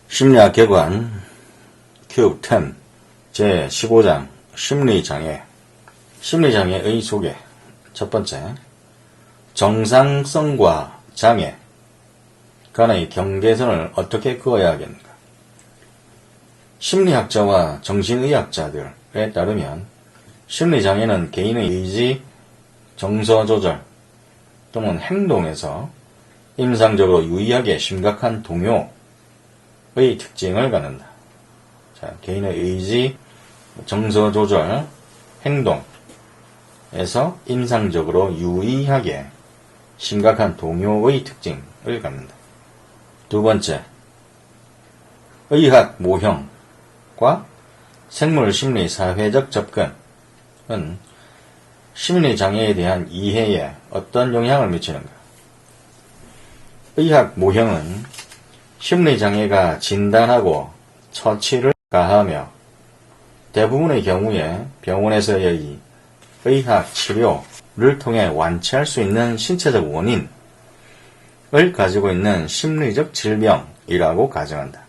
심리학 개관 큐브 10 제15장 심리장애. 심리장애의 소개. 첫 번째, 정상성과 장애 간의 경계선을 어떻게 그어야 하겠는가. 심리학자와 정신의학자들에 따르면 심리장애는 개인의 의지, 정서조절 또는 행동에서 임상적으로 유의하게 심각한 동요의 특징을 갖는다. 자, 개인의 의지, 정서조절, 행동에서 임상적으로 유의하게 심각한 동요의 특징을 갖는다. 두 번째, 의학 모형과 생물심리 사회적 접근은 심리장애에 대한 이해에 어떤 영향을 미치는가. 의학 모형은 심리장애가 진단하고 처치를 가하며 대부분의 경우에 병원에서의 의학 치료를 통해 완치할 수 있는 신체적 원인을 가지고 있는 심리적 질병이라고 가정한다.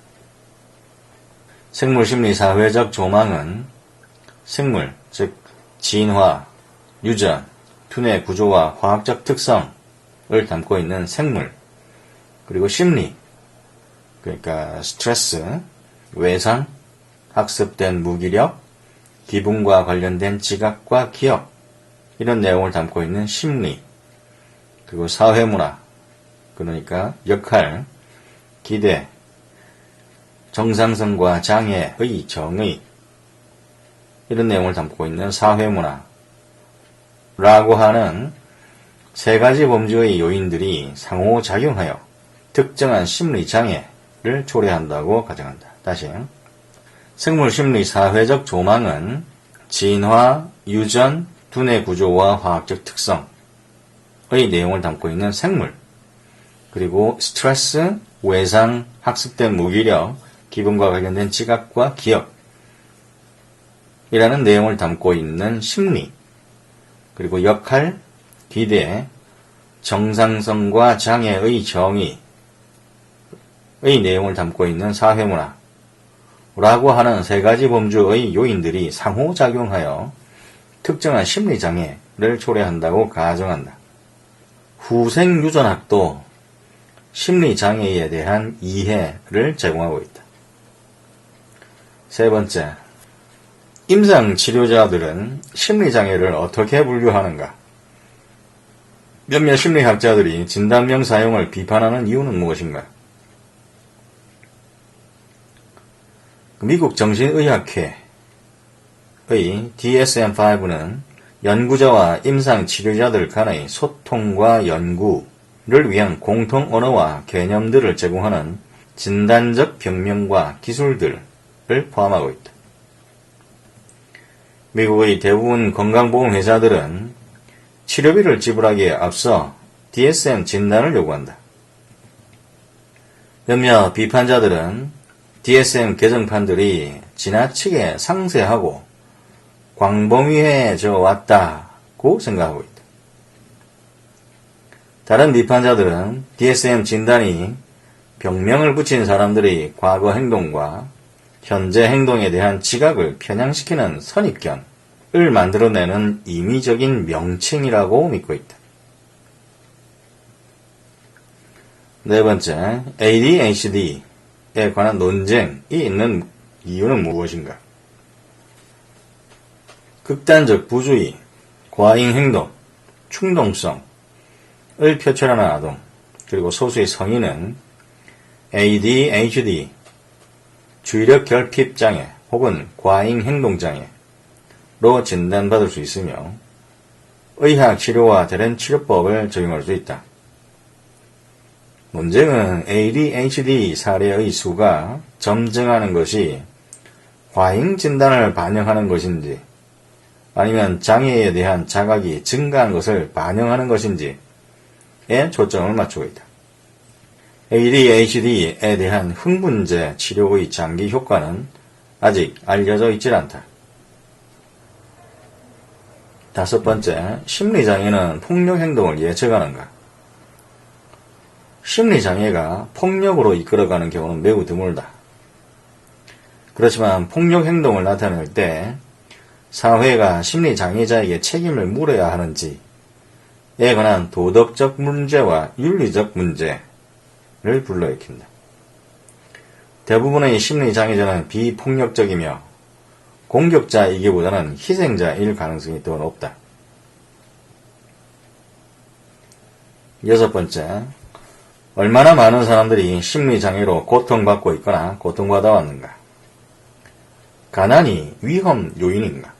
생물심리 사회적 조망은 생물, 즉 진화, 유전, 두뇌 구조와 화학적 특성을 담고 있는 생물, 그리고 심리, 그러니까 스트레스, 외상, 학습된 무기력, 기분과 관련된 지각과 기억, 이런 내용을 담고 있는 심리, 그리고 사회문화, 그러니까 역할, 기대, 정상성과 장애의 정의, 이런 내용을 담고 있는 사회문화라고 하는 세 가지 범주의 요인들이 상호작용하여 특정한 심리장애를 초래한다고 가정한다. 다시, 생물심리 사회적 조망은 진화, 유전, 두뇌 구조와 화학적 특성의 내용을 담고 있는 생물, 그리고 스트레스, 외상, 학습된 무기력, 기분과 관련된 지각과 기억 이라는 내용을 담고 있는 심리, 그리고 역할, 기대, 정상성과 장애의 정의의 내용을 담고 있는 사회문화 라고 하는 세 가지 범주의 요인들이 상호작용하여 특정한 심리장애를 초래한다고 가정한다. 후생유전학도 심리장애에 대한 이해를 제공하고 있다. 세 번째, 임상치료자들은 심리장애를 어떻게 분류하는가? 몇몇 심리학자들이 진단명 사용을 비판하는 이유는 무엇인가? 미국 정신의학회의 DSM-5는 연구자와 임상치료자들 간의 소통과 연구를 위한 공통 언어와 개념들을 제공하는 진단적 병명과 기술들을 포함하고 있다. 미국의 대부분 건강보험회사들은 치료비를 지불하기에 앞서 DSM 진단을 요구한다. 몇몇 비판자들은 DSM 개정판들이 지나치게 상세하고 광범위해져 왔다고 생각하고 있다. 다른 비판자들은 DSM 진단이 병명을 붙인 사람들이 과거 행동과 현재 행동에 대한 지각을 편향시키는 선입견을 만들어내는 임의적인 명칭이라고 믿고 있다. 네 번째, ADHD에 관한 논쟁이 있는 이유는 무엇인가? 극단적 부주의, 과잉 행동, 충동성을 표출하는 아동, 그리고 소수의 성인은 ADHD, 주의력 결핍 장애 혹은 과잉 행동 장애로 진단받을 수 있으며 의학 치료와 다른 치료법을 적용할 수 있다. 문제는 ADHD 사례의 수가 점증하는 것이 과잉 진단을 반영하는 것인지 아니면 장애에 대한 자각이 증가한 것을 반영하는 것인지에 초점을 맞추고 있다. ADHD에 대한 흥분제 치료의 장기 효과는 아직 알려져 있질 않다. 다섯 번째, 심리장애는 폭력 행동을 예측하는가? 심리장애가 폭력으로 이끌어가는 경우는 매우 드물다. 그렇지만 폭력 행동을 나타낼 때 사회가 심리장애자에게 책임을 물어야 하는지에 관한 도덕적 문제와 윤리적 문제를 불러일으킨다. 대부분의 심리장애자는 비폭력적이며 공격자이기보다는 희생자일 가능성이 더 높다. 6번째, 얼마나 많은 사람들이 심리장애로 고통받고 있거나 고통받아 왔는가? 가난이 위험 요인인가?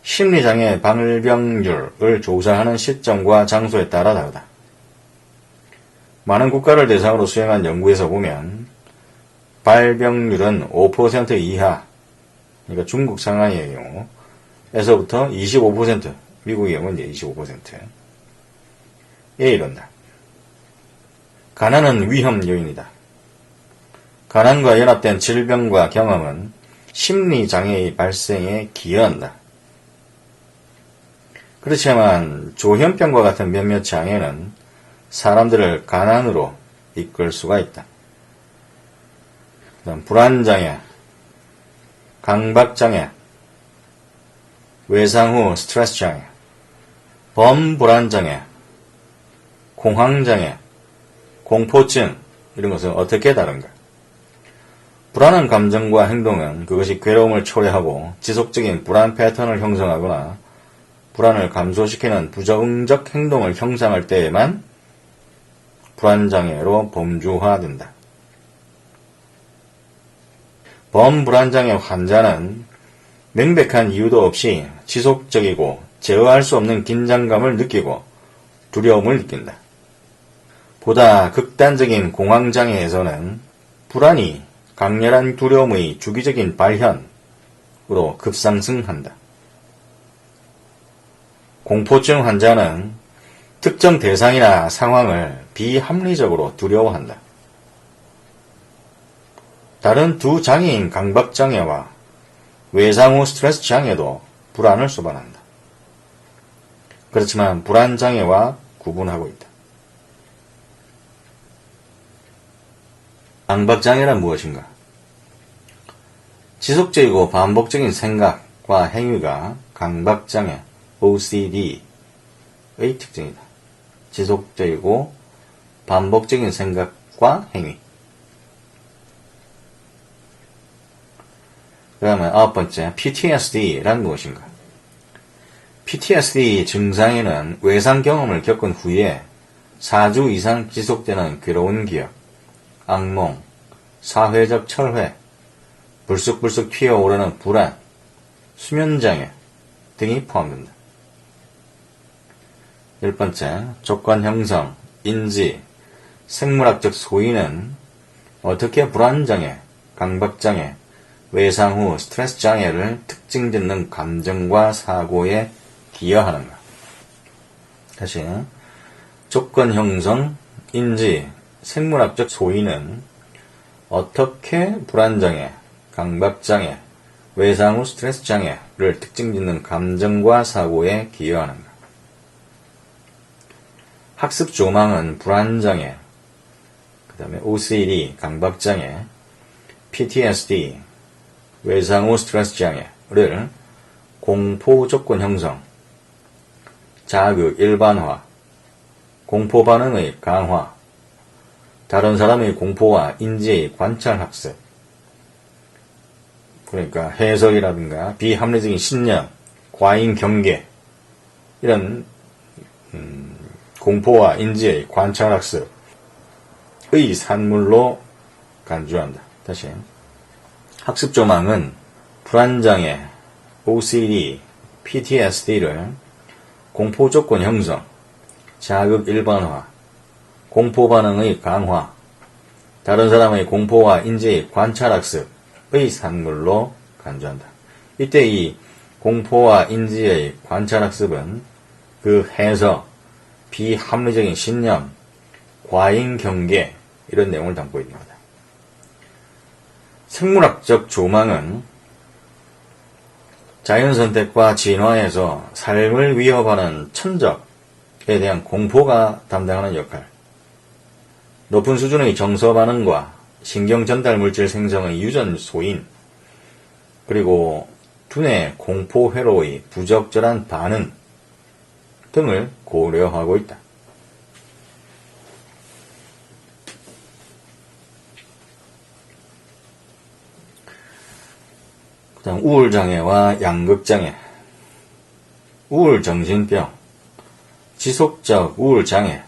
심리장애 발병률을 조사하는 시점과 장소에 따라 다르다. 많은 국가를 대상으로 수행한 연구에서 보면 발병률은 5% 이하, 그러니까 중국 상하이의 경우 에서부터 25%, 미국의 경우는 이제 25%에 이른다. 가난은 위험 요인이다. 가난과 연합된 질병과 경험은 심리장애의 발생에 기여한다. 그렇지만 조현병과 같은 몇몇 장애는 사람들을 가난으로 이끌 수가 있다. 그다음 불안장애, 강박장애, 외상 후 스트레스 장애, 범불안장애, 공황장애, 공포증 이런 것은 어떻게 다른가? 불안한 감정과 행동은 그것이 괴로움을 초래하고 지속적인 불안 패턴을 형성하거나 불안을 감소시키는 부정적 행동을 형성할 때에만 불안장애로 범주화된다. 범불안장애 환자는 명백한 이유도 없이 지속적이고 제어할 수 없는 긴장감을 느끼고 두려움을 느낀다. 보다 극단적인 공황장애에서는 불안이 강렬한 두려움의 주기적인 발현으로 급상승한다. 공포증 환자는 특정 대상이나 상황을 비합리적으로 두려워한다. 다른 두 장애인 강박장애와 외상 후 스트레스 장애도 불안을 수반한다. 그렇지만 불안장애와 구분하고 있다. 강박장애란 무엇인가? 지속적이고 반복적인 생각과 행위가 강박장애, OCD의 특징이다. 지속적이고 반복적인 생각과 행위. 그 다음에 9번째, PTSD란 무엇인가? PTSD 증상에는 외상 경험을 겪은 후에 4주 이상 지속되는 괴로운 기억, 악몽, 사회적 철회, 불쑥불쑥 튀어오르는 불안, 수면장애 등이 포함된다. 10번째, 조건 형성, 인지, 생물학적 소인은 어떻게 불안장애, 강박장애, 외상 후 스트레스 장애를 특징짓는 감정과 사고에 기여하는가? 다시, 조건 형성, 인지, 생물학적 소인은 어떻게 불안장애, 강박장애, 외상 후 스트레스 장애를 특징짓는 감정과 사고에 기여하는가? 학습 조망은 불안장애, 그 다음에 OCD, 강박장애, PTSD, 외상 후 스트레스 장애를 공포 조건 형성, 자극 일반화, 공포 반응의 강화, 다른 사람의 공포와 인지의 관찰 학습, 그러니까 해석이라든가 비합리적인 신념, 과잉 경계, 이런 공포와 인지의 관찰 학습의 산물로 간주한다. 다시, 학습 조망은 불안장애, OCD, PTSD를 공포 조건 형성, 자극 일반화, 공포 반응의 강화, 다른 사람의 공포와 인지의 관찰 학습의 산물로 간주한다. 이때 이 공포와 인지의 관찰 학습은 그 해석, 비합리적인 신념, 과잉 경계 이런 내용을 담고 있는 거다. 생물학적 조망은 자연선택과 진화에서 삶을 위협하는 천적에 대한 공포가 담당하는 역할, 높은 수준의 정서 반응과 신경전달물질 생성의 유전소인, 그리고 두뇌 공포회로의 부적절한 반응 등을 고려하고 있다. 그 다음 우울장애와 양극장애, 우울정신병, 지속적 우울장애,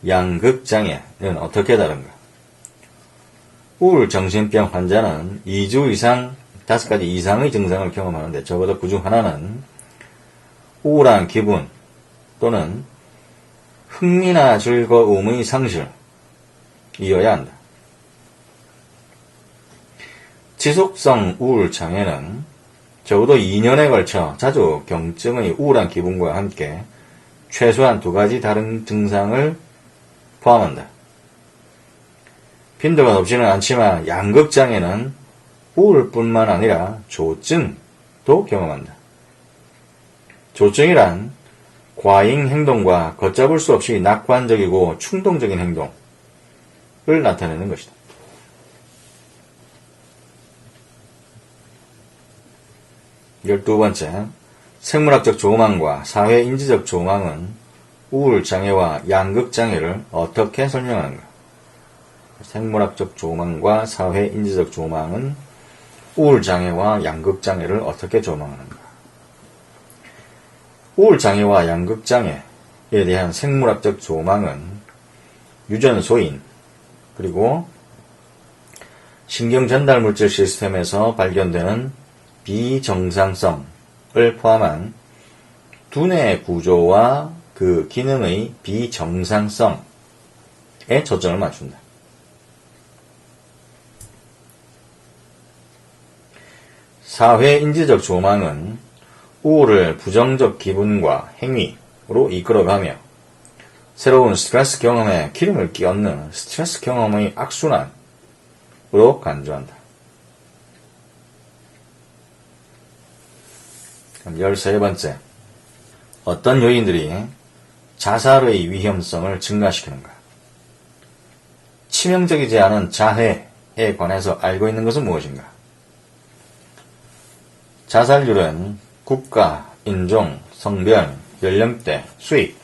양극장애는 어떻게 다른가? 우울정신병 환자는 2주 이상 5가지 이상의 증상을 경험하는데 적어도 그중 하나는 우울한 기분 또는 흥미나 즐거움의 상실이어야 한다. 지속성 우울장애는 적어도 2년에 걸쳐 자주 경증의 우울한 기분과 함께 최소한 2가지 다른 증상을 포함한다. 빈도가 높지는 않지만 양극장애는 우울뿐만 아니라 조증도 경험한다. 조증이란 과잉 행동과 걷잡을 수 없이 낙관적이고 충동적인 행동을 나타내는 것이다. 열두 번째, 생물학적 조망과 사회인지적 조망은 우울장애와 양극장애를 어떻게 설명하는가? 생물학적 조망과 사회인지적 조망은 우울장애와 양극장애를 어떻게 조망하는가? 우울장애와 양극장애에 대한 생물학적 조망은 유전소인, 그리고 신경전달물질 시스템에서 발견되는 비정상성을 포함한 두뇌 구조와 그 기능의 비정상성에 초점을 맞춘다. 사회인지적 조망은 우울을 부정적 기분과 행위로 이끌어가며 새로운 스트레스 경험에 기름을 끼얹는 스트레스 경험의 악순환으로 간주한다. 13번째, 어떤 요인들이 자살의 위험성을 증가시키는가? 치명적이지 않은 자해에 관해서 알고 있는 것은 무엇인가? 자살률은 국가, 인종, 성별, 연령대, 수입,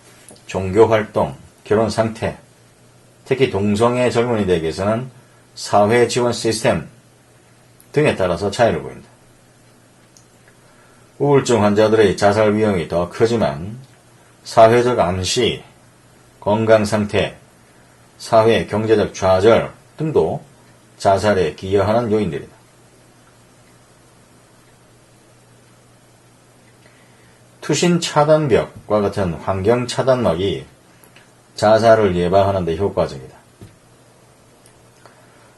종교활동, 결혼 상태, 특히 동성애 젊은이들에게서는 사회 지원 시스템 등에 따라서 차이를 보인다. 우울증 환자들의 자살 위험이 더 크지만 사회적 암시, 건강상태, 사회 경제적 좌절 등도 자살에 기여하는 요인들이다. 투신 차단벽과 같은 환경 차단막이 자살을 예방하는 데 효과적이다.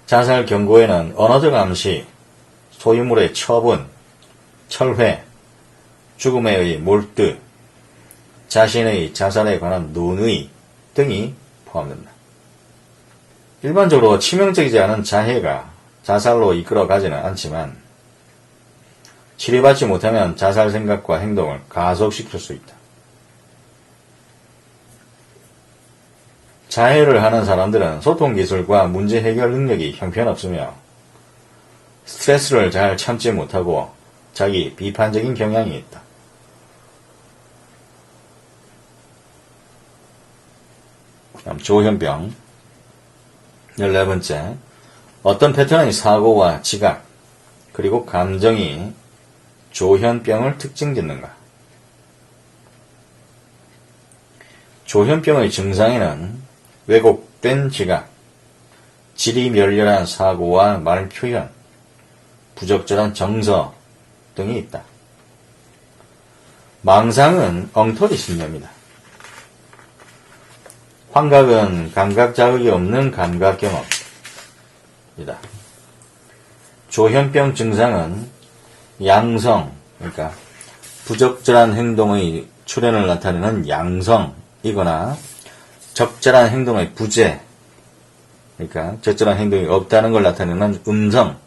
자살 경고에는 언어적 암시, 소유물의 처분, 철회, 죽음에 의해 몰두, 자신의 자살에 관한 논의 등이 포함된다. 일반적으로 치명적이지 않은 자해가 자살로 이끌어가지는 않지만 치료받지 못하면 자살 생각과 행동을 가속시킬 수 있다. 자해를 하는 사람들은 소통기술과 문제 해결 능력이 형편없으며 스트레스를 잘 참지 못하고 자기 비판적인 경향이 있다. 다음 조현병 14번째, 어떤 패턴의 사고와 지각 그리고 감정이 조현병을 특징짓는가? 조현병의 증상에는 왜곡된 지각, 지리멸렬한 사고와 말 표현, 부적절한 정서 등이 있다. 망상은 엉터리 신념이다. 환각은 감각 자극이 없는 감각 경험이다. 조현병 증상은 양성, 그러니까 부적절한 행동의 출현을 나타내는 양성이거나 적절한 행동의 부재, 그러니까 적절한 행동이 없다는 걸 나타내는 음성,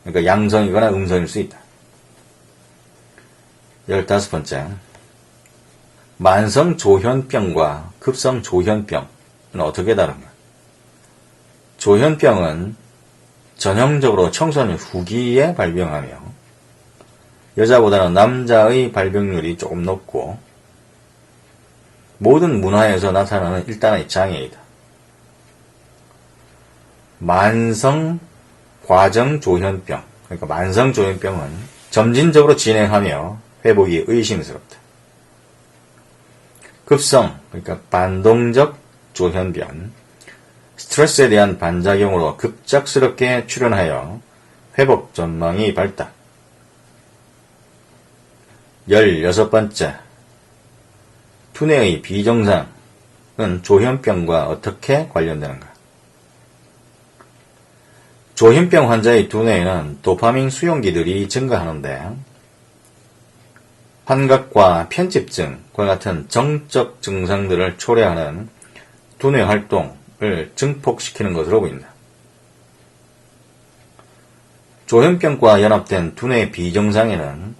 그러니까 양성이거나 음성일 수 있다. 15번째, 만성 조현병과 급성 조현병은 어떻게 다른가? 조현병은 전형적으로 청소년 후기에 발병하며 여자보다는 남자의 발병률이 조금 높고 모든 문화에서 나타나는 일단의 장애이다. 만성 과정조현병, 그러니까 만성조현병은 점진적으로 진행하며 회복이 의심스럽다. 급성, 그러니까 반동적 조현변, 스트레스에 대한 반작용으로 급작스럽게 출현하여 회복 전망이 밝다. 16번째, 두뇌의 비정상은 조현병과 어떻게 관련되는가? 조현병 환자의 두뇌에는 도파민 수용기들이 증가하는데 환각과 편집증과 같은 정적 증상들을 초래하는 두뇌 활동을 증폭시키는 것으로 보인다. 조현병과 연합된 두뇌 비정상에는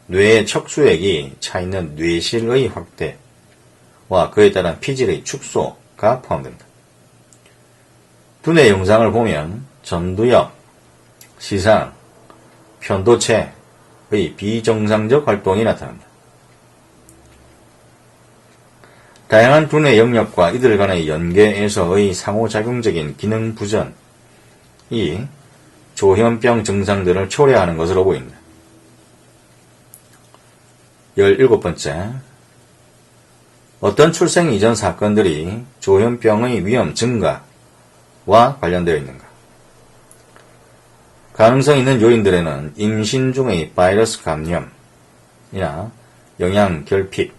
뇌의 척수액이 차있는 뇌실의 확대와 그에 따른 피질의 축소가 포함된다. 두뇌 영상을 보면 전두엽, 시상, 편도체의 비정상적 활동이 나타난다. 다양한 두뇌 영역과 이들 간의 연계에서의 상호작용적인 기능 부전이 조현병 증상들을 초래하는 것으로 보인다. 17번째, 어떤 출생 이전 사건들이 조현병의 위험 증가와 관련되어 있는가? 가능성 있는 요인들에는 임신 중의 바이러스 감염이나 영양 결핍,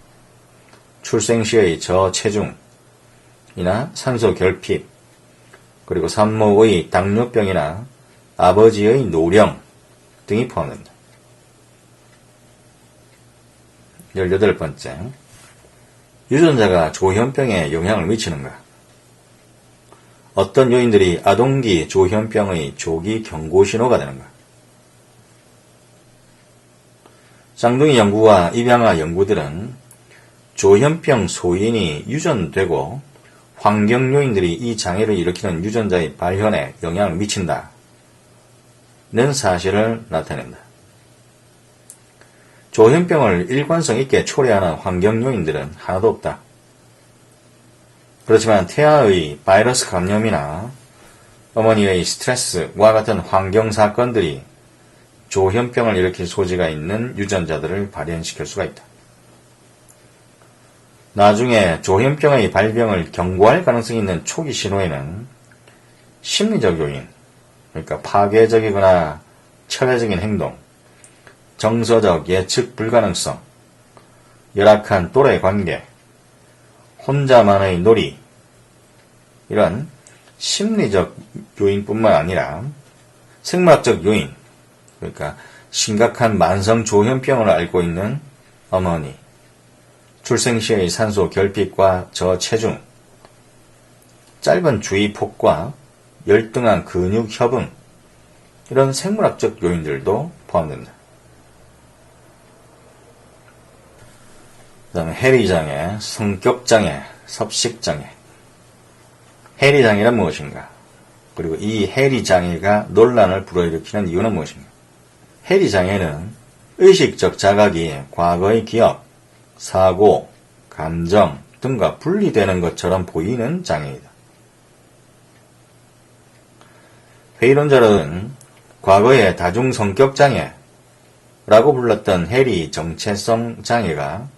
출생 시의 저체중이나 산소 결핍, 그리고 산모의 당뇨병이나 아버지의 노령 등이 포함된다. 18번째, 유전자가 조현병에 영향을 미치는가? 어떤 요인들이 아동기 조현병의 조기 경고 신호가 되는가? 쌍둥이 연구와 입양아 연구들은 조현병 소인이 유전되고 환경 요인들이 이 장애를 일으키는 유전자의 발현에 영향을 미친다는 사실을 나타낸다. 조현병을 일관성 있게 초래하는 환경 요인들은 하나도 없다. 그렇지만 태아의 바이러스 감염이나 어머니의 스트레스와 같은 환경 사건들이 조현병을 일으킬 소지가 있는 유전자들을 발현시킬 수가 있다. 나중에 조현병의 발병을 경고할 가능성이 있는 초기 신호에는 심리적 요인, 그러니까 파괴적이거나 철회적인 행동, 정서적 예측 불가능성, 열악한 또래 관계, 혼자만의 놀이, 이런 심리적 요인뿐만 아니라 생물학적 요인, 그러니까 심각한 만성 조현병을 앓고 있는 어머니, 출생 시의 산소 결핍과 저체중, 짧은 주의폭과 열등한 근육 협응, 이런 생물학적 요인들도 포함된다. 그 다음에 해리장애, 성격장애, 섭식장애. 해리장애란 무엇인가? 그리고 이 해리장애가 논란을 불어일으키는 이유는 무엇인가? 해리장애는 의식적 자각이 과거의 기억, 사고, 감정 등과 분리되는 것처럼 보이는 장애이다. 회의론자들은 과거의 다중성격장애라고 불렀던 해리 정체성 장애가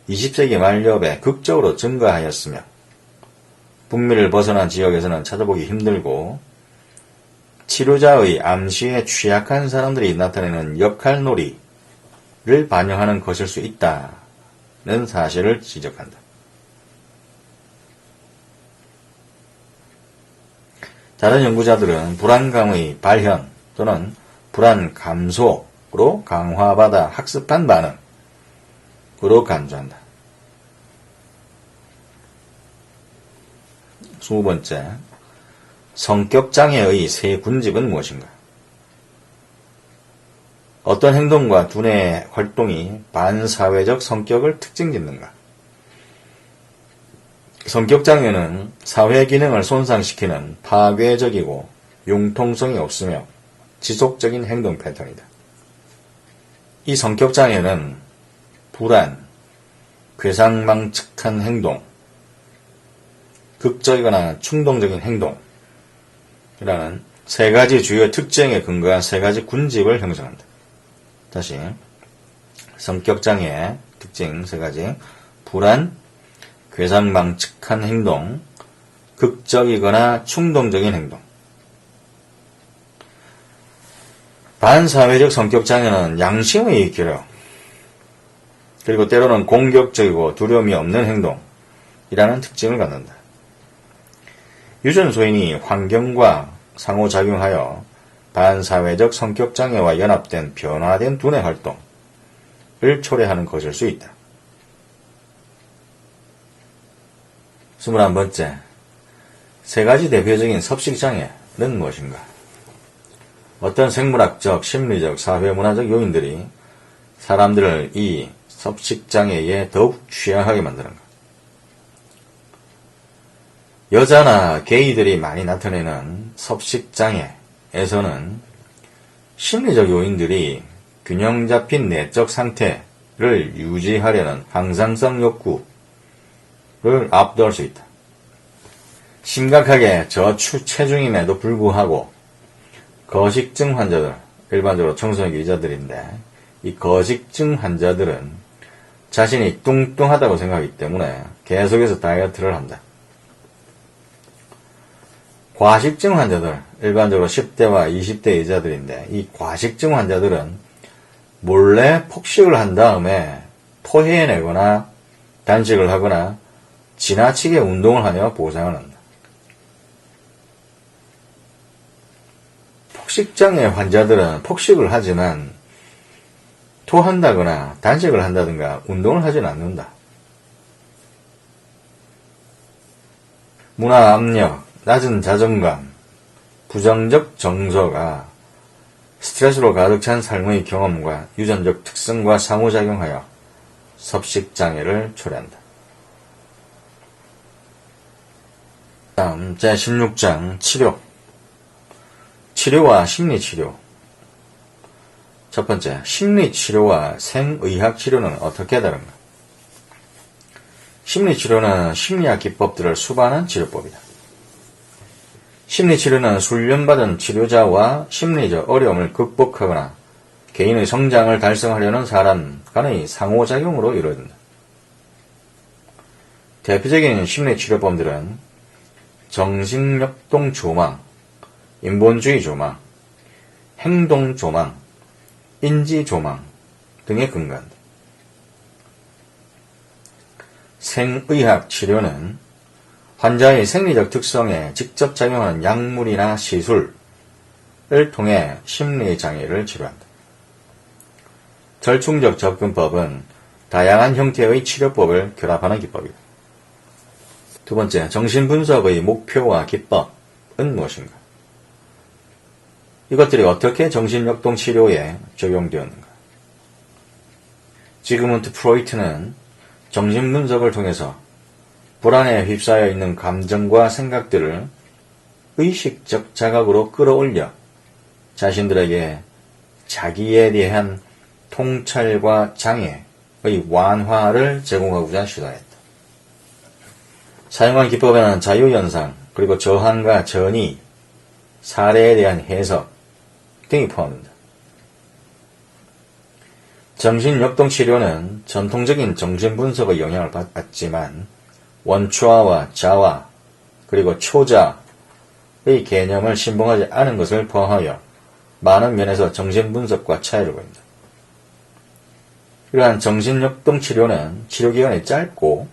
20세기 말엽에 극적으로 증가하였으며 북미를 벗어난 지역에서는 찾아보기 힘들고 치료자의 암시에 취약한 사람들이 나타내는 역할놀이를 반영하는 것일 수 있다는 사실을 지적한다. 다른 연구자들은 불안감의 발현 또는 불안 감소로 강화받아 학습한 반응으로 간주한다. 20번째, 성격장애의 세 군집은 무엇인가? 어떤 행동과 두뇌 활동이 반사회적 성격을 특징짓는가? 성격장애는 사회 기능을 손상시키는 파괴적이고 융통성이 없으며 지속적인 행동 패턴이다. 이 성격장애는 불안, 괴상망측한 행동, 극적이거나 충동적인 행동이라는 세 가지 주요 특징에 근거한 세 가지 군집을 형성한다. 다시 성격장애의 특징 세 가지: 불안, 괴상망측한 행동, 극적이거나 충동적인 행동. 반사회적 성격장애는 양심의 기력, 그리고 때로는 공격적이고 두려움이 없는 행동이라는 특징을 갖는다. 유전소인이 환경과 상호작용하여 반사회적 성격장애와 연합된 변화된 두뇌 활동을 초래하는 것일 수 있다. 21번째, 세 가지 대표적인 섭식장애는 무엇인가? 어떤 생물학적, 심리적, 사회문화적 요인들이 사람들을 이 섭식장애에 더욱 취약하게 만드는가? 여자나 게이들이 많이 나타내는 섭식장애에서는 심리적 요인들이 균형 잡힌 내적 상태를 유지하려는 항상성 욕구를 압도할 수 있다. 심각하게 저체중임에도 불구하고 거식증 환자들, 일반적으로 청소년 유저들인데 이 거식증 환자들은 자신이 뚱뚱하다고 생각하기 때문에 계속해서 다이어트를 한다. 과식증 환자들, 일반적으로 10대와 20대 여자들인데 이 과식증 환자들은 몰래 폭식을 한 다음에 토해내거나 단식을 하거나 지나치게 운동을 하며 보상을 한다. 폭식장애 환자들은 폭식을 하지만 토한다거나 단식을 한다든가 운동을 하지는 않는다. 문화 압력, 낮은 자존감, 부정적 정서가 스트레스로 가득 찬 삶의 경험과 유전적 특성과 상호작용하여 섭식장애를 초래한다. 다음 제16장 치료. 치료와 심리치료. 첫 번째, 심리치료와 생의학치료는 어떻게 다른가? 심리치료는 심리학 기법들을 수반한 치료법이다. 심리치료는 훈련받은 치료자와 심리적 어려움을 극복하거나 개인의 성장을 달성하려는 사람 간의 상호작용으로 이루어진다. 대표적인 심리치료법들은 정신역동 조망, 인본주의 조망, 행동 조망, 인지 조망 등에 근거한다. 생의학 치료는 환자의 생리적 특성에 직접 작용하는 약물이나 시술을 통해 심리장애를 치료한다. 절충적 접근법은 다양한 형태의 치료법을 결합하는 기법이다. 두 번째, 정신분석의 목표와 기법은 무엇인가? 이것들이 어떻게 정신역동 치료에 적용되었는가? 지그문트 프로이트는 정신분석을 통해서 불안에 휩싸여 있는 감정과 생각들을 의식적 자각으로 끌어올려 자신들에게 자기에 대한 통찰과 장애의 완화를 제공하고자 시도했다. 사용한 기법에는 자유연상, 그리고 저항과 전이, 사례에 대한 해석 등이 포함된다. 정신역동치료는 전통적인 정신분석의 영향을 받지만 원초화와 자화, 그리고 초자의 개념을 신봉하지 않은 것을 포함하여 많은 면에서 정신분석과 차이를 보인다. 이러한 정신역동치료는 치료기간이 짧고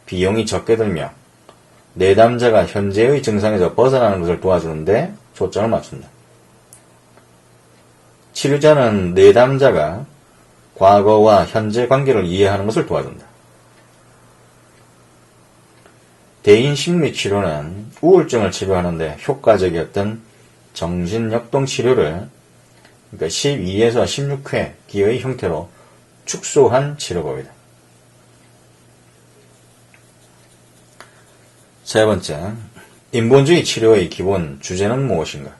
비용이 적게 들며 내담자가 현재의 증상에서 벗어나는 것을 도와주는데 초점을 맞춘다. 치료자는 내담자가 과거와 현재 관계를 이해하는 것을 도와준다. 대인심리치료는 우울증을 치료하는데 효과적이었던 정신역동치료를 12에서 16회 기의 형태로 축소한 치료법이다. 세 번째, 인본주의 치료의 기본 주제는 무엇인가?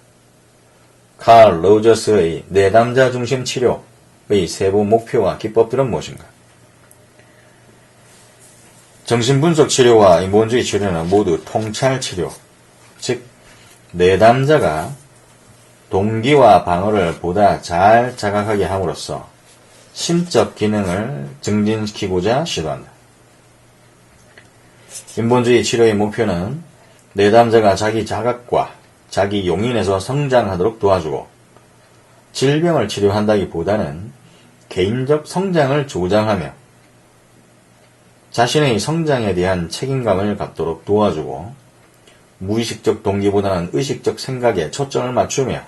칼 로저스의 내담자 중심 치료의 세부 목표와 기법들은 무엇인가? 정신분석 치료와 인본주의 치료는 모두 통찰 치료, 즉 내담자가 동기와 방어를 보다 잘 자각하게 함으로써 심적 기능을 증진시키고자 시도한다. 인본주의 치료의 목표는 내담자가 자기 자각과 자기 용인에서 성장하도록 도와주고 질병을 치료한다기보다는 개인적 성장을 조장하며 자신의 성장에 대한 책임감을 갖도록 도와주고 무의식적 동기보다는 의식적 생각에 초점을 맞추며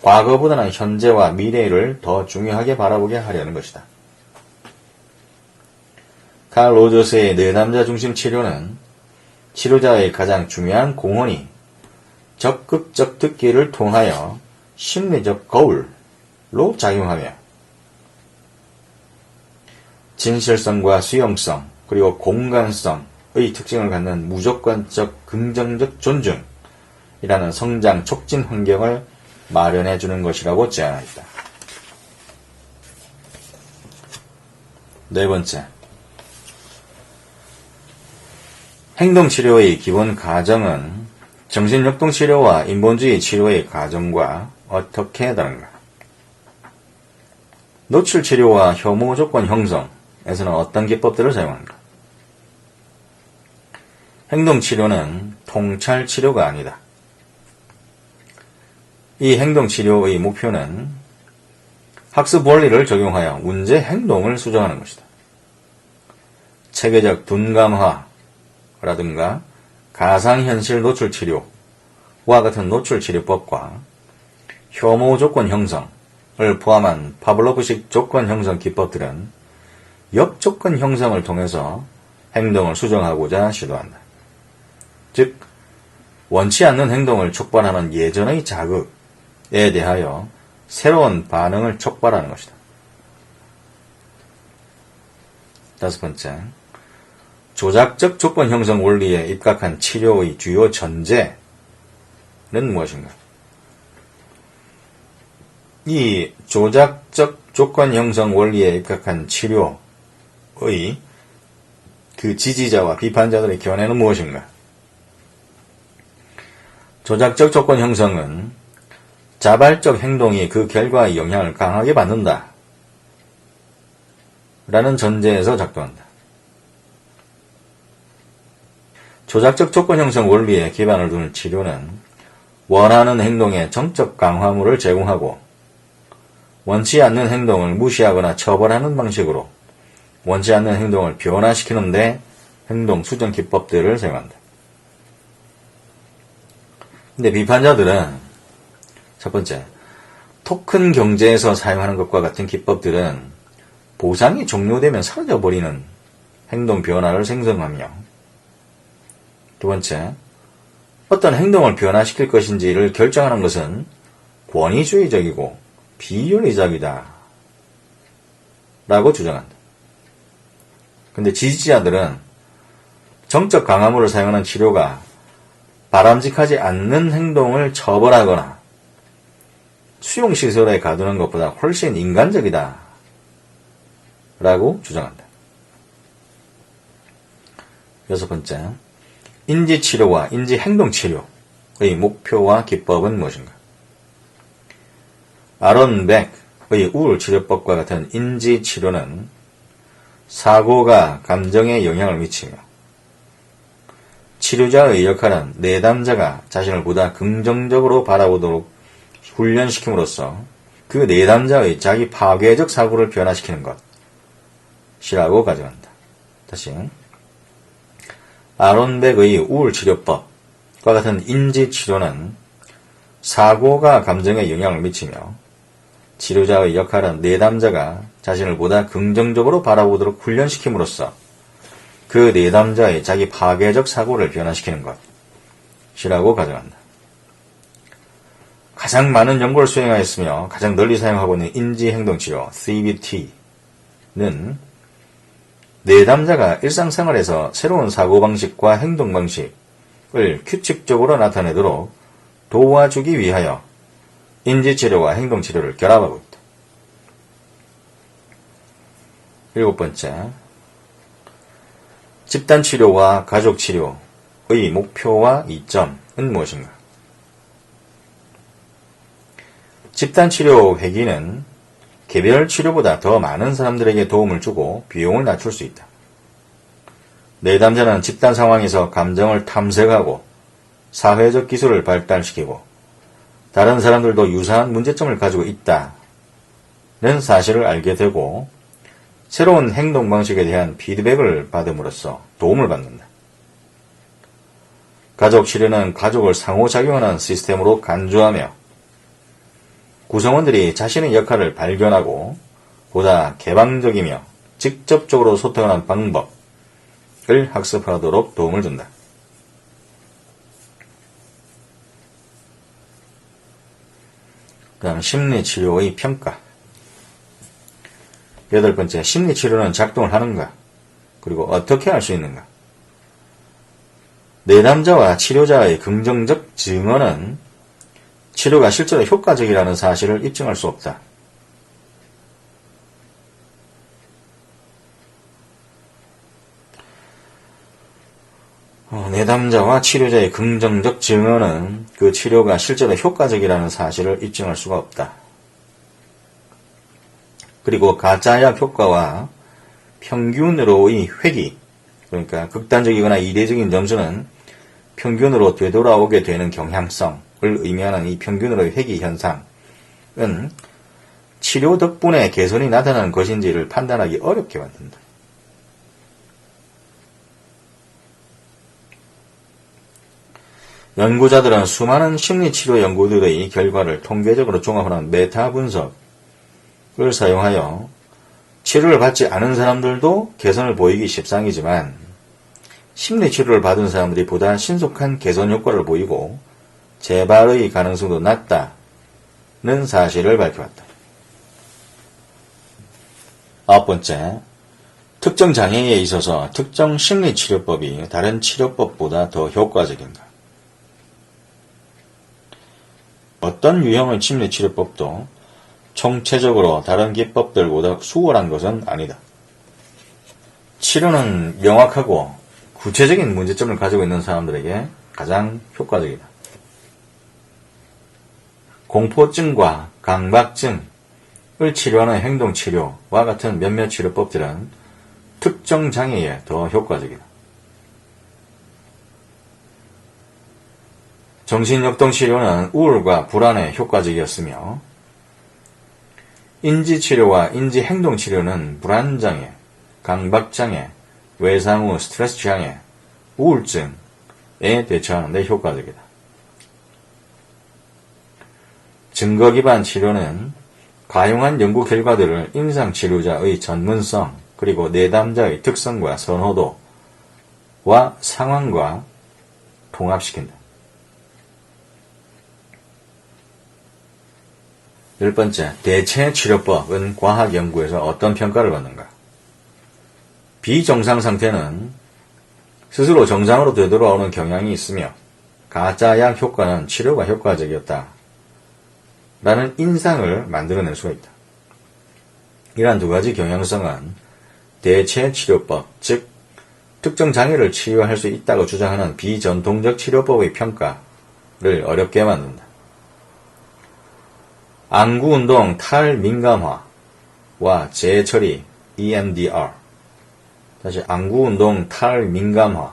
과거보다는 현재와 미래를 더 중요하게 바라보게 하려는 것이다. 칼 로저스의 내담자 중심 치료는 치료자의 가장 중요한 공헌이 적극적 듣기를 통하여 심리적 거울로 작용하며 진실성과 수용성 그리고 공간성의 특징을 갖는 무조건적 긍정적 존중이라는 성장 촉진 환경을 마련해 주는 것이라고 제안했다. 네 번째, 행동치료의 기본 가정은 정신역동치료와 인본주의 치료의 가정과 어떻게 다른가? 노출치료와 혐오조건 형성에서는 어떤 기법들을 사용하는가? 행동치료는 통찰치료가 아니다. 이 행동치료의 목표는 학습 원리를 적용하여 문제 행동을 수정하는 것이다. 체계적 둔감화라든가 가상현실 노출치료와 같은 노출치료법과 혐오 조건 형성을 포함한 파블로프식 조건 형성 기법들은 역조건 형성을 통해서 행동을 수정하고자 시도한다. 즉, 원치 않는 행동을 촉발하는 예전의 자극에 대하여 새로운 반응을 촉발하는 것이다. 다섯 번째, 조작적 조건 형성 원리에 입각한 치료의 주요 전제는 무엇인가? 이 조작적 조건 형성 원리에 입각한 치료의 그 지지자와 비판자들의 견해는 무엇인가? 조작적 조건 형성은 자발적 행동이 그 결과의 영향을 강하게 받는다 라는 전제에서 작동한다. 조작적 조건 형성 원리에 기반을 두는 치료는 원하는 행동에 정적 강화물을 제공하고 원치 않는 행동을 무시하거나 처벌하는 방식으로 원치 않는 행동을 변화시키는 데 행동 수정 기법들을 사용한다. 근데 비판자들은 첫 번째, 토큰 경제에서 사용하는 것과 같은 기법들은 보상이 종료되면 사라져버리는 행동 변화를 생성하며 두 번째, 어떤 행동을 변화시킬 것인지를 결정하는 것은 권위주의적이고 비윤리적이다 라고 주장한다. 근데 지지자들은 정적 강화물을 사용하는 치료가 바람직하지 않는 행동을 처벌하거나 수용시설에 가두는 것보다 훨씬 인간적이다 라고 주장한다. 여섯 번째, 인지치료와 인지행동치료의 목표와 기법은 무엇인가? 아론 백의 우울치료법과 같은 인지치료는 사고가 감정에 영향을 미치며 치료자의 역할은 내담자가 자신을 보다 긍정적으로 바라보도록 훈련시킴으로써 그 내담자의 자기 파괴적 사고를 변화시키는 것이라고 가정한다. 다시, 아론 백의 우울치료법과 같은 인지치료는 사고가 감정에 영향을 미치며 치료자의 역할은 내담자가 자신을 보다 긍정적으로 바라보도록 훈련시킴으로써 그 내담자의 자기 파괴적 사고를 변화시키는 것이라고 가정한다. 가장 많은 연구를 수행하였으며 가장 널리 사용하고 있는 인지행동치료 CBT는 내담자가 일상생활에서 새로운 사고방식과 행동방식을 규칙적으로 나타내도록 도와주기 위하여 인지치료와 행동치료를 결합하고 있다. 7번째, 집단치료와 가족치료의 목표와 이점은 무엇인가? 집단치료 회기는 개별 치료보다 더 많은 사람들에게 도움을 주고 비용을 낮출 수 있다. 내담자는 집단 상황에서 감정을 탐색하고 사회적 기술을 발달시키고 다른 사람들도 유사한 문제점을 가지고 있다는 사실을 알게 되고 새로운 행동 방식에 대한 피드백을 받음으로써 도움을 받는다. 가족 치료는 가족을 상호작용하는 시스템으로 간주하며 구성원들이 자신의 역할을 발견하고 보다 개방적이며 직접적으로 소통하는 방법을 학습하도록 도움을 준다. 그 다음 심리치료의 평가. 8번째, 심리치료는 작동을 하는가? 그리고 어떻게 할 수 있는가? 내담자와 치료자의 긍정적 증언은 치료가 실제로 효과적이라는 사실을 입증할 수 없다. 내담자와 치료자의 긍정적 증언은 그 치료가 실제로 효과적이라는 사실을 입증할 수가 없다. 그리고 가짜약 효과와 평균으로의 회귀, 그러니까 극단적이거나 이례적인 점수는 평균으로 되돌아오게 되는 경향성을 의미하는 이 평균으로의 회귀 현상은 치료 덕분에 개선이 나타나는 것인지를 판단하기 어렵게 만든다. 연구자들은 수많은 심리치료 연구들의 결과를 통계적으로 종합하는 메타 분석을 사용하여 치료를 받지 않은 사람들도 개선을 보이기 십상이지만 심리치료를 받은 사람들이 보다 신속한 개선 효과를 보이고 재발의 가능성도 낮다는 사실을 밝혀왔다. 9번째, 특정 장애에 있어서 특정 심리치료법이 다른 치료법보다 더 효과적인가? 어떤 유형의 심리치료법도 총체적으로 다른 기법들보다 수월한 것은 아니다. 치료는 명확하고 구체적인 문제점을 가지고 있는 사람들에게 가장 효과적이다. 공포증과 강박증을 치료하는 행동치료와 같은 몇몇 치료법들은 특정 장애에 더 효과적이다. 정신역동치료는 우울과 불안에 효과적이었으며 인지치료와 인지행동치료는 불안장애, 강박장애, 외상 후 스트레스 장애, 우울증에 대처하는 데 효과적이다. 증거기반 치료는 가용한 연구 결과들을 임상치료자의 전문성 그리고 내담자의 특성과 선호도와 상황과 통합시킨다. 10번째, 대체치료법은 과학 연구에서 어떤 평가를 받는가? 비정상 상태는 스스로 정상으로 되돌아오는 경향이 있으며 가짜약 효과는 치료가 효과적이었다 라는 인상을 만들어낼 수가 있다. 이러한 두 가지 경향성은 대체치료법, 즉 특정 장애를 치유할 수 있다고 주장하는 비전통적 치료법의 평가를 어렵게 만든다. 안구운동 탈민감화와 재처리 EMDR, 다시 안구운동 탈민감화와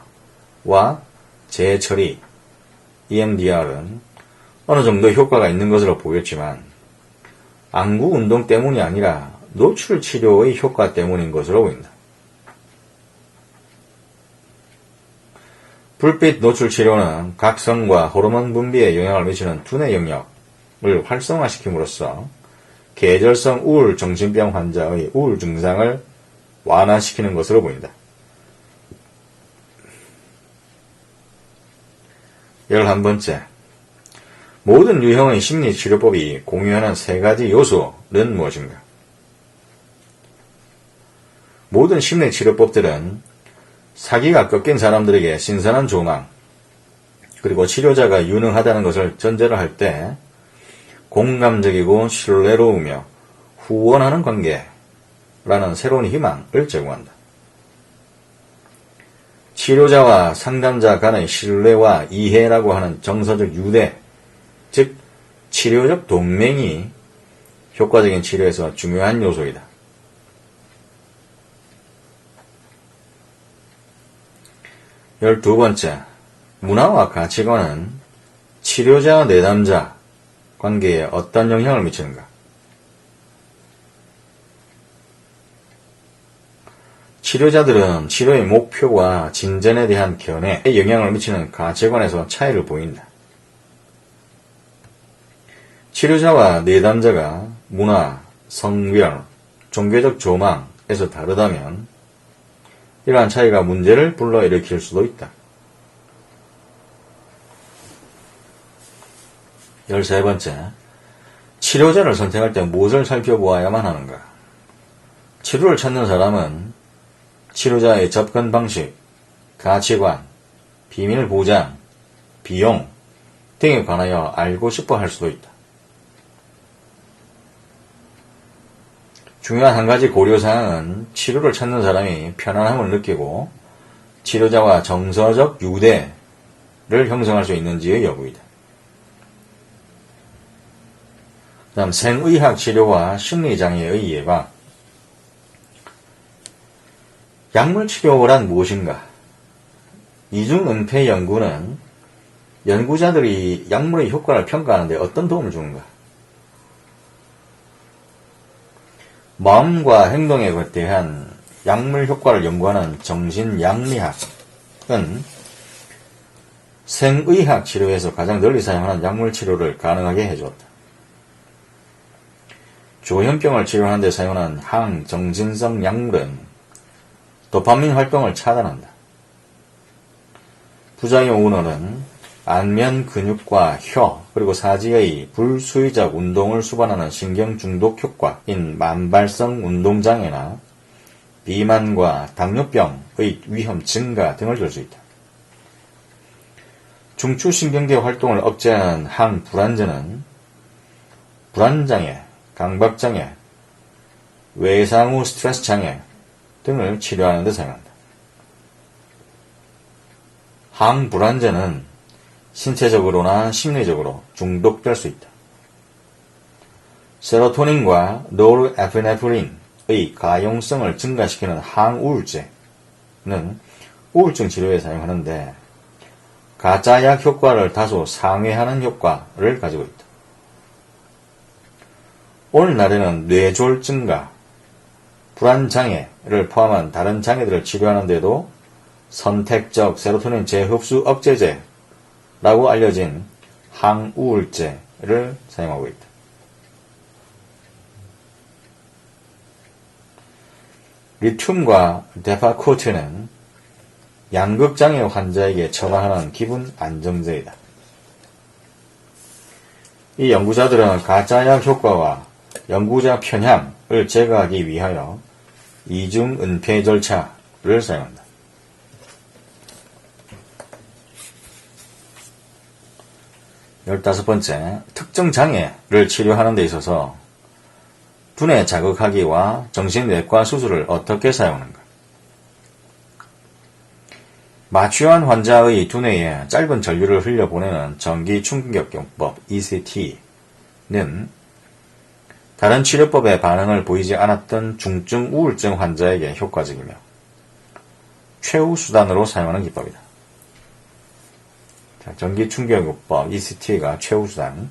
재처리 EMDR은 어느 정도 효과가 있는 것으로 보였지만 안구운동 때문이 아니라 노출치료의 효과 때문인 것으로 보인다. 불빛 노출치료는 각성과 호르몬 분비에 영향을 미치는 두뇌 영역을 활성화시킴으로써 계절성 우울 정신병 환자의 우울 증상을 완화시키는 것으로 보인다. 11번째, 모든 유형의 심리치료법이 공유하는 세 가지 요소는 무엇인가? 모든 심리치료법들은 사기가 꺾인 사람들에게 신선한 조망, 그리고 치료자가 유능하다는 것을 전제로 할 때 공감적이고 신뢰로우며 후원하는 관계라는 새로운 희망을 제공한다. 치료자와 상담자 간의 신뢰와 이해라고 하는 정서적 유대, 즉 치료적 동맹이 효과적인 치료에서 중요한 요소이다. 12번째, 문화와 가치관은 치료자 내담자 관계에 어떤 영향을 미치는가? 치료자들은 치료의 목표와 진전에 대한 견해에 영향을 미치는 가치관에서 차이를 보인다. 치료자와 내담자가 문화, 성별, 종교적 조망에서 다르다면 이러한 차이가 문제를 불러일으킬 수도 있다. 13번째, 치료자를 선택할 때 무엇을 살펴보아야만 하는가? 치료를 찾는 사람은 치료자의 접근 방식, 가치관, 비밀 보장, 비용 등에 관하여 알고 싶어 할 수도 있다. 중요한 한 가지 고려사항은 치료를 찾는 사람이 편안함을 느끼고 치료자와 정서적 유대를 형성할 수 있는지의 여부이다. 다음 생의학 치료와 심리장애의 예방. 약물치료란 무엇인가? 이중은폐 연구는 연구자들이 약물의 효과를 평가하는 데 어떤 도움을 주는가? 마음과 행동에 대한 약물 효과를 연구하는 정신약리학은 생의학 치료에서 가장 널리 사용하는 약물 치료를 가능하게 해주었다. 조현병을 치료하는 데 사용하는 항정신성 약물은 도파민 활동을 차단한다. 부작용 우려는 안면 근육과 혀 그리고 사지의 불수의적 운동을 수반하는 신경중독 효과인 만발성 운동장애나 비만과 당뇨병의 위험 증가 등을 줄 수 있다. 중추신경계 활동을 억제하는 항불안제는 불안장애, 강박장애, 외상후 스트레스 장애 등을 치료하는 데 사용한다. 항불안제는 신체적으로나 심리적으로 중독될 수 있다. 세로토닌과 노르에피네프린의 가용성을 증가시키는 항우울제는 우울증 치료에 사용하는데 가짜약 효과를 다소 상회하는 효과를 가지고 있다. 오늘날에는 뇌졸증과 불안장애를 포함한 다른 장애들을 치료하는 데도 선택적 세로토닌 재흡수 억제제라고 알려진 항우울제를 사용하고 있다. 리튬과 데파코트는 양극장애 환자에게 처방하는 기분 안정제이다. 이 연구자들은 가짜약 효과와 연구자 편향을 제거하기 위하여 이중은폐 절차를 사용한다. 15번째, 특정 장애를 치료하는 데 있어서 두뇌 자극하기와 정신내과 수술을 어떻게 사용하는가? 마취한 환자의 두뇌에 짧은 전류를 흘려보내는 전기충격요법 ECT는 다른 치료법에 반응을 보이지 않았던 중증 우울증 환자에게 효과적이며 최후 수단으로 사용하는 기법이다. 전기충격요법 ECT가 최후 수단.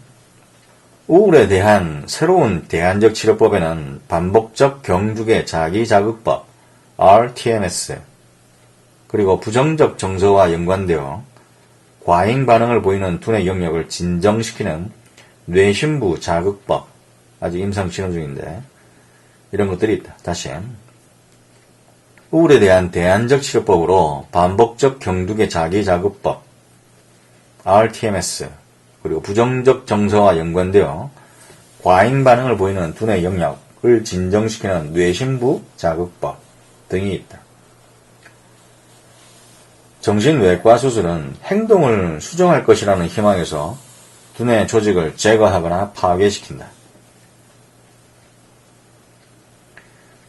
우울에 대한 새로운 대안적 치료법에는 반복적 경주의 자기자극법 RTMS 그리고 부정적 정서와 연관되어 과잉 반응을 보이는 두뇌 영역을 진정시키는 뇌신부 자극법, 아직 임상 실험 중인데 이런 것들이 있다. 다시 우울에 대한 대안적 치료법으로 반복적 경두계 자기자극법 RTMS 그리고 부정적 정서와 연관되어 과잉 반응을 보이는 두뇌 영역을 진정시키는 뇌신부 자극법 등이 있다. 정신외과 수술은 행동을 수정할 것이라는 희망에서 두뇌 조직을 제거하거나 파괴시킨다.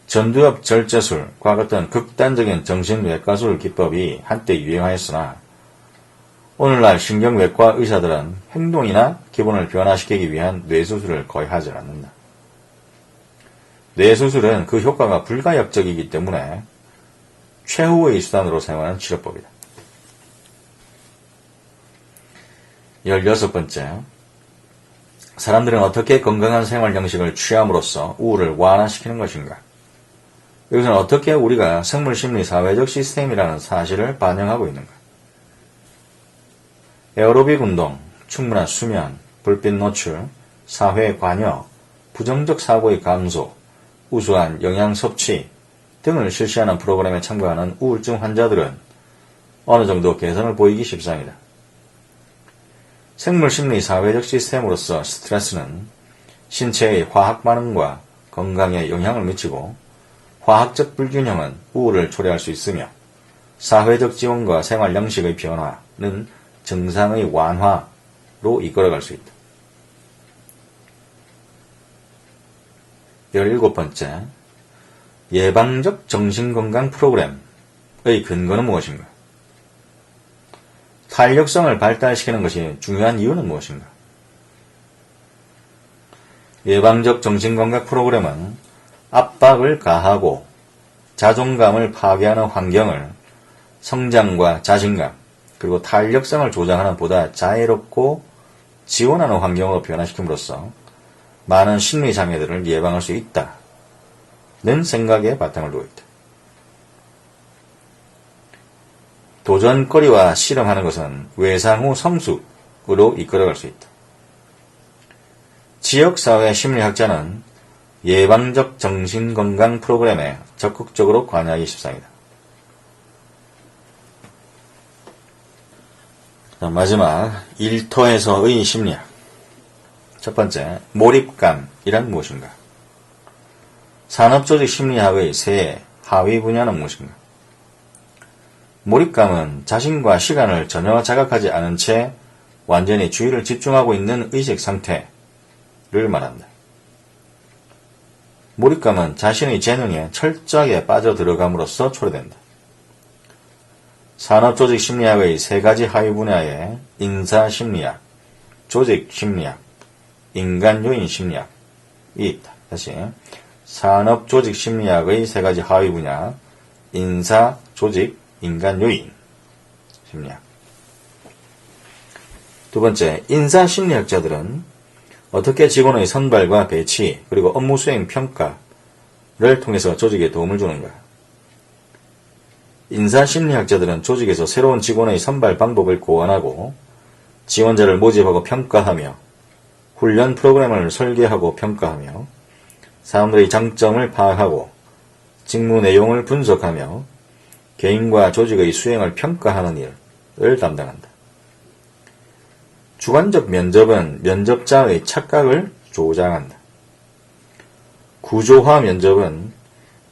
전두엽 절제술과 같은 극단적인 정신외과술 기법이 한때 유행하였으나 오늘날 신경외과 의사들은 행동이나 기분을 변화시키기 위한 뇌수술을 거의 하지 않는다. 뇌수술은 그 효과가 불가역적이기 때문에 최후의 수단으로 사용하는 치료법이다. 16번째, 사람들은 어떻게 건강한 생활 양식을 취함으로써 우울을 완화시키는 것인가? 여기서는 어떻게 우리가 생물심리 사회적 시스템이라는 사실을 반영하고 있는가? 에어로빅 운동, 충분한 수면, 불빛 노출, 사회 관여, 부정적 사고의 감소, 우수한 영양 섭취 등을 실시하는 프로그램에 참가하는 우울증 환자들은 어느 정도 개선을 보이기 십상이다. 생물심리 사회적 시스템으로서 스트레스는 신체의 화학 반응과 건강에 영향을 미치고 화학적 불균형은 우울을 초래할 수 있으며 사회적 지원과 생활 양식의 변화는 증상의 완화로 이끌어갈 수 있다. 17번째, 예방적 정신건강 프로그램의 근거는 무엇인가? 탄력성을 발달시키는 것이 중요한 이유는 무엇인가? 예방적 정신건강 프로그램은 압박을 가하고 자존감을 파괴하는 환경을 성장과 자신감 그리고 탄력성을 조장하는 보다 자애롭고 지원하는 환경으로 변화시킴으로써 많은 심리장애들을 예방할 수 있다는 생각에 바탕을 두고 있다. 도전거리와 실험하는 것은 외상 후 성숙으로 이끌어갈 수 있다. 지역사회 심리학자는 예방적 정신건강 프로그램에 적극적으로 관여하기 십상이다. 마지막 1터에서의 심리학. 첫 번째, 몰입감이란 무엇인가? 산업조직 심리학의 세 하위 분야는 무엇인가? 몰입감은 자신과 시간을 전혀 자각하지 않은 채 완전히 주의를 집중하고 있는 의식 상태를 말한다. 몰입감은 자신의 재능에 철저하게 빠져들어감으로써 초래된다. 산업조직 심리학의 세 가지 하위 분야에 인사심리학, 조직심리학, 인간요인 심리학이 있다. 다시 산업조직 심리학의 세 가지 하위 분야, 인사, 조직, 인간요인 심리학. 두 번째, 인사심리학자들은 어떻게 직원의 선발과 배치 그리고 업무 수행 평가를 통해서 조직에 도움을 주는가? 인사심리학자들은 조직에서 새로운 직원의 선발 방법을 고안하고 지원자를 모집하고 평가하며 훈련 프로그램을 설계하고 평가하며 사람들의 장점을 파악하고 직무 내용을 분석하며 개인과 조직의 수행을 평가하는 일을 담당한다. 주관적 면접은 면접자의 착각을 조장한다. 구조화 면접은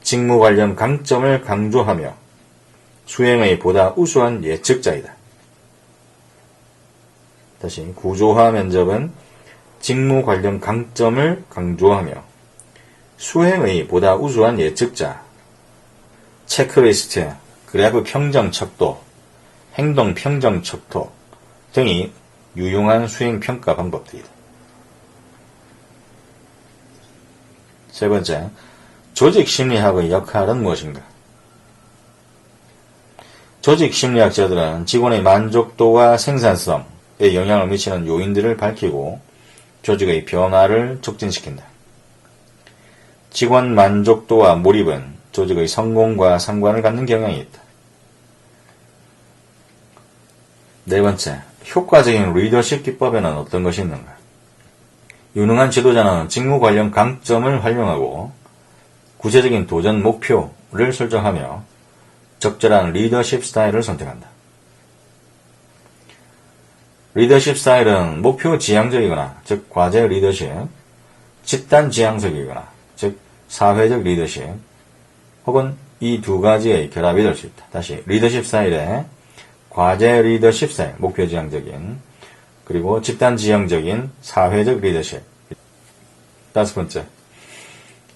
직무 관련 강점을 강조하며 수행의 보다 우수한 예측자이다. 다시 구조화 면접은 직무 관련 강점을 강조하며 수행의 보다 우수한 예측자, 체크리스트, 그래프 평정 척도, 행동 평정 척도 등이 유용한 수행 평가 방법들이다. 세 번째, 조직 심리학의 역할은 무엇인가? 조직 심리학자들은 직원의 만족도와 생산성에 영향을 미치는 요인들을 밝히고 조직의 변화를 촉진시킨다. 직원 만족도와 몰입은 조직의 성공과 상관을 갖는 경향이 있다. 네 번째, 효과적인 리더십 기법에는 어떤 것이 있는가? 유능한 지도자는 직무 관련 강점을 활용하고 구체적인 도전 목표를 설정하며 적절한 리더십 스타일을 선택한다. 리더십 스타일은 목표 지향적이거나 즉 과제 리더십, 집단 지향적이거나 즉 사회적 리더십 혹은 이 두 가지의 결합이 될 수 있다. 다시 리더십 스타일에 과제 리더십의 목표지향적인, 그리고 집단지향적인 사회적 리더십. 5번째,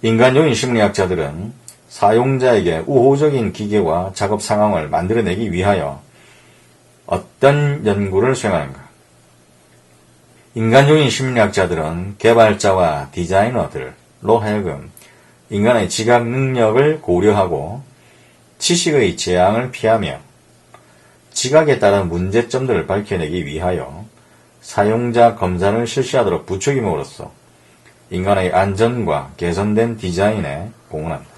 인간요인 심리학자들은 사용자에게 우호적인 기계와 작업 상황을 만들어내기 위하여 어떤 연구를 수행하는가? 인간요인 심리학자들은 개발자와 디자이너들로 하여금 인간의 지각 능력을 고려하고 지식의 재앙을 피하며 지각에 따른 문제점들을 밝혀내기 위하여 사용자 검사를 실시하도록 부추김으로써 인간의 안전과 개선된 디자인에 공헌합니다.